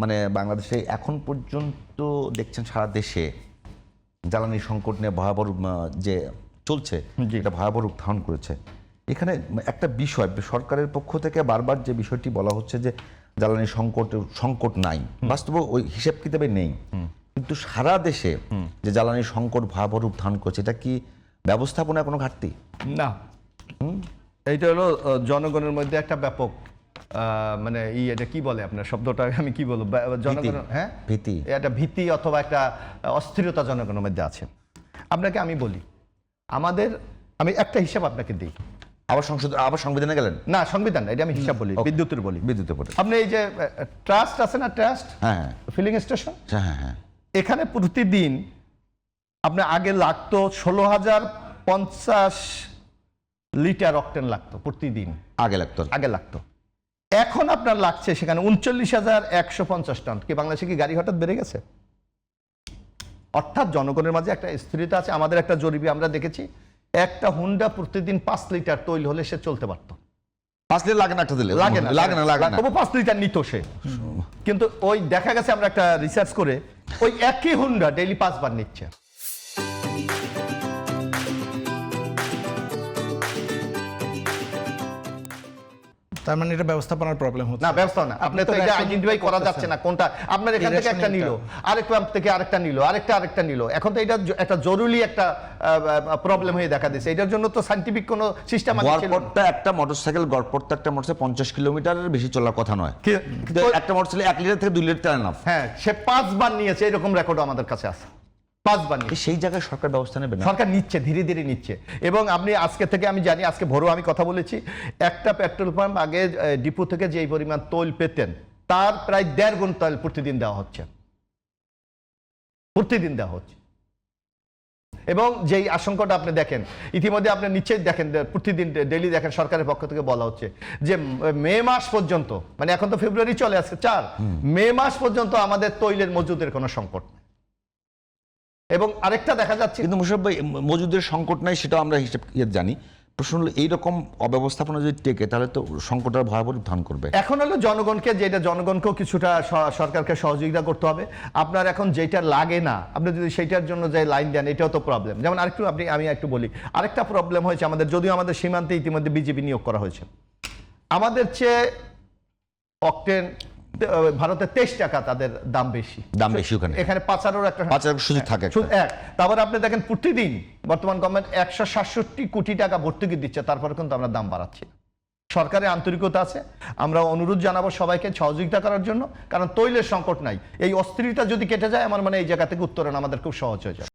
মানে বাংলাদেশে এখন পর্যন্ত দেখছেন সারা দেশে জ্বালানি সংকট নিয়ে ভয়াবহ যে চলছে, এটা ভয়াবহ রূপ ধারণ করেছে। এখানে একটা বিষয় সরকারের পক্ষ থেকে বারবার যে বিষয়টি বলা হচ্ছে যে জ্বালানি সংকট নাই, বাস্তবে ওই হিসেব কিতাবে নেই, কিন্তু সারা দেশে যে জ্বালানি সংকট ভয়াবহ রূপ ধারণ করছে, এটা কি ব্যবস্থাপনায় কোনো ঘাটতি? না, এইটা হলো জনগণের মধ্যে একটা ব্যাপক মানে এটা কি বলে আপনার শব্দটা আমি কি বলবো, জনগণ হ্যাঁ ভীতি, একটা ভীতি অথবা একটা অস্থিরতা জনগণের মধ্যে আছে। আপনাকে আমি বলি, আমি একটা হিসাব আপনাকে দিই। আবার সংবিধানে গেলেন? না, সংবিধান এটা আমি হিসাব বলি, বিদ্যুতের বলি। বিদ্যুতের বলি। আপনি এই যে ট্রাস্ট আছে না, ট্রাস্ট ফিলিং স্টেশন, এখানে প্রতিদিন আপনার আগে লাগতো 16,050 লিটার অক্টেন লাগতো প্রতিদিন, আগে লাগতো। এখন আপনার লাগছে সেখানে 39,150 টন। কি বাংলাদেশে কি গাড়ি হঠাৎ বেড়ে গেছে? অর্থাৎ জনগণের মাঝে একটা স্থিরতা আছে। আমাদের একটা জরিপে আমরা দেখেছি, একটা হুন্ডা প্রতিদিন 5 লিটার তৈল হলে সে চলতে পারতো। 5 লিটার লাগে না, একটা দিলে লাগে না, তবু 5 লিটার নিত সে। কিন্তু ওই দেখা গেছে আমরা একটা রিসার্চ করে ওই একই হুন্ডা ডেইলি 5 বার নিচ্ছে। তার মানে এটা ব্যবস্থাপনার প্রবলেম হচ্ছে না, ব্যবস্থাপনা আপনি তো এটা আইডেন্টিফাই করা যাচ্ছে না কোনটা আপনার এখান থেকে একটা নিল, আরেকটা থেকে আরেকটা নিল, আরেকটা নিল। এখন তো এটা একটা জরুরি একটা প্রবলেম হয়ে দেখা দিয়েছে। এটার জন্য তো সায়েন্টিফিক কোনো সিস্টেম আছে। গড়পড়তা একটা মোটরসাইকেল, গড়পড়তা একটা মোটরসাইকেল 50 কিলোমিটারের বেশি চলার কথা নয়, কিন্তু একটা মোটরসাইকেল 1 লিটার থেকে 2 লিটার এনাফ। হ্যাঁ, সে 5 বার নিয়েছে, এরকম রেকর্ডও আমাদের কাছে আছে। 5 বার নিয়ে সেই জায়গায় সরকার ব্যবস্থা নেবে না? সরকার নিচ্ছে, ধীরে ধীরে নিচ্ছে। এবং আপনি আজকে থেকে আমি জানি, আজকে ভোরও আমি কথা বলেছি, একটা পেট্রোল পাম্প আগে ডিপো থেকে যে পরিমাণ তৈল পেতেন তার প্রায় 1.5 গুণ তৈল প্রতিদিন দেওয়া হচ্ছে। এবং যেই আশঙ্কাটা আপনি দেখেন, ইতিমধ্যে আপনি নিশ্চয়ই দেখেন, প্রতিদিন ডেইলি দেখেন সরকারের পক্ষ থেকে বলা হচ্ছে যে মে মাস পর্যন্ত, মানে এখন তো ফেব্রুয়ারি চলে আসছে 4, মে মাস পর্যন্ত আমাদের তৈলের মজুদের কোনো সংকট নেই। এবং আরেকটা দেখা যাচ্ছে, কিন্তু মুশাররফ ভাই, মজুদের সংকট নাই সেটাও আমরা হিসেব জানি। প্রশ্ন হলো এইরকম অব্যবস্থাপনা যদি টেকে তাহলে তো সংকটের ভয়াবহ ধারণ করবে। এখন হলো জনগণকেও কিছুটা সরকারকে সহযোগিতা করতে হবে। আপনার এখন যেটা লাগে না, আপনি যদি সেইটার জন্য যে লাইন দেন, এটাও তো প্রবলেম। যেমন আমি একটু বলি, আরেকটা প্রবলেম হয়েছে আমাদের, যদিও আমাদের সীমান্তে ইতিমধ্যে বিজেপি নিয়োগ করা হয়েছে, আমাদের চেয়ে অক্টেন ভারতে 23 টাকা তাদের দাম বেশি। এখানে পাচারের একটা সুযোগ থাকে। তারপরে আপনি দেখেন প্রতিদিন বর্তমান গভর্নমেন্ট 167 কোটি টাকা ভর্তুকি দিচ্ছে, তারপরে কিন্তু আমরা দাম বাড়াচ্ছি। সরকারের আন্তরিকতা আছে, আমরা অনুরোধ জানাবো সবাইকে সহযোগিতা করার জন্য, কারণ তৈলের সংকট নাই। এই অস্থিরতা যদি কেটে যায়, আমার মানে এই জায়গা থেকে উত্তরণ আমাদের খুব সহজ হয়ে যায়।